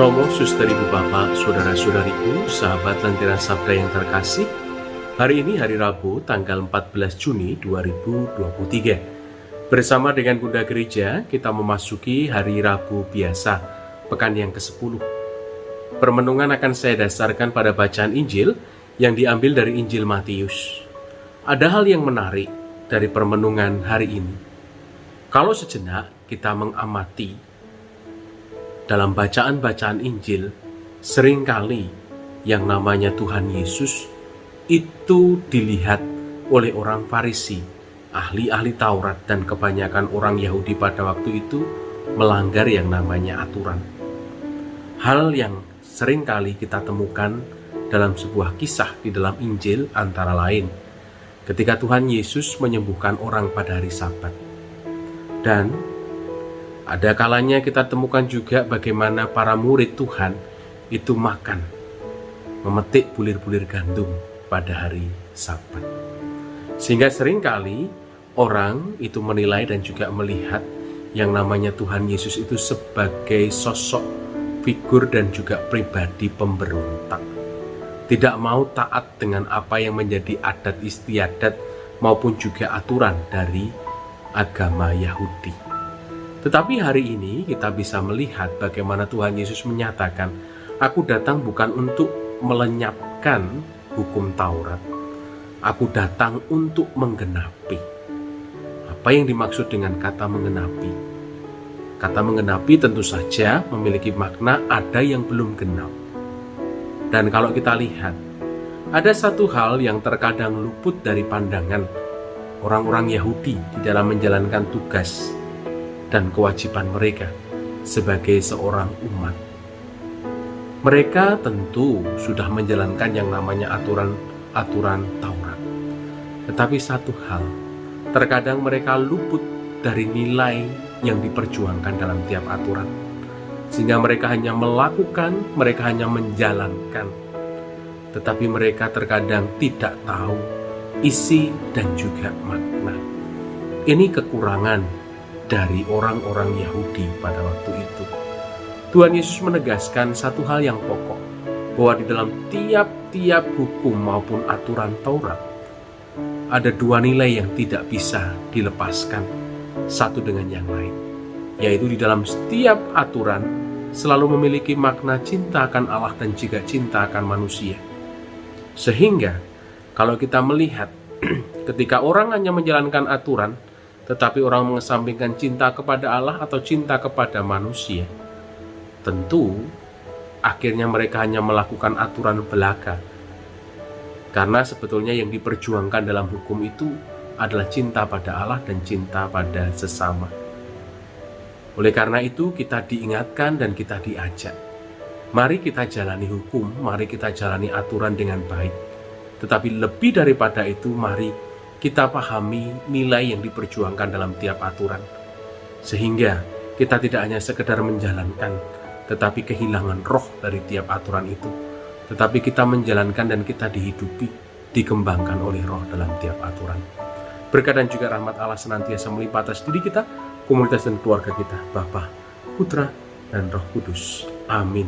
Romo, suster, ibu, bapak, saudara-saudariku, sahabat Lentera Sabda yang terkasih, hari ini hari Rabu tanggal 14 Juni 2023. Bersama dengan Bunda Gereja, kita memasuki hari Rabu biasa, pekan yang ke-10. Permenungan akan saya dasarkan pada bacaan Injil yang diambil dari Injil Matius. Ada hal yang menarik dari permenungan hari ini. Kalau sejenak kita mengamati dalam bacaan-bacaan Injil, seringkali yang namanya Tuhan Yesus itu dilihat oleh orang Farisi, ahli-ahli Taurat, dan kebanyakan orang Yahudi pada waktu itu melanggar yang namanya aturan. Hal yang seringkali kita temukan dalam sebuah kisah di dalam Injil antara lain, ketika Tuhan Yesus menyembuhkan orang pada hari Sabat. Dan ada kalanya kita temukan juga bagaimana para murid Tuhan itu makan, memetik bulir-bulir gandum pada hari Sabat. Sehingga seringkali orang itu menilai dan juga melihat yang namanya Tuhan Yesus itu sebagai sosok figur dan juga pribadi pemberontak. Tidak mau taat dengan apa yang menjadi adat istiadat maupun juga aturan dari agama Yahudi. Tetapi hari ini kita bisa melihat bagaimana Tuhan Yesus menyatakan, "Aku datang bukan untuk melenyapkan hukum Taurat. Aku datang untuk menggenapi." Apa yang dimaksud dengan kata menggenapi? Kata menggenapi tentu saja memiliki makna ada yang belum genap. Dan kalau kita lihat, ada satu hal yang terkadang luput dari pandangan orang-orang Yahudi di dalam menjalankan tugas dan kewajiban mereka sebagai seorang umat. Mereka tentu sudah menjalankan yang namanya aturan Taurat. Tetapi satu hal, terkadang mereka luput dari nilai yang diperjuangkan dalam tiap aturan. Sehingga mereka hanya melakukan, mereka hanya menjalankan. Tetapi mereka terkadang tidak tahu isi dan juga makna. Ini kekurangan dari orang-orang Yahudi pada waktu itu. Tuhan Yesus menegaskan satu hal yang pokok, bahwa di dalam tiap-tiap hukum maupun aturan Taurat ada dua nilai yang tidak bisa dilepaskan satu dengan yang lain, yaitu di dalam setiap aturan selalu memiliki makna cinta akan Allah dan juga cinta akan manusia. Sehingga kalau kita melihat ketika orang hanya menjalankan aturan tetapi orang mengesampingkan cinta kepada Allah atau cinta kepada manusia, tentu akhirnya mereka hanya melakukan aturan belaka. Karena sebetulnya yang diperjuangkan dalam hukum itu adalah cinta pada Allah dan cinta pada sesama. Oleh karena itu kita diingatkan dan kita diajak, mari kita jalani hukum, mari kita jalani aturan dengan baik. Tetapi lebih daripada itu, mari kita pahami nilai yang diperjuangkan dalam tiap aturan. Sehingga kita tidak hanya sekedar menjalankan, tetapi kehilangan roh dari tiap aturan itu. Tetapi kita menjalankan dan kita dihidupi, dikembangkan oleh roh dalam tiap aturan. Berkat dan juga rahmat Allah senantiasa melimpah atas diri kita, komunitas dan keluarga kita, Bapa, Putra, dan Roh Kudus. Amin.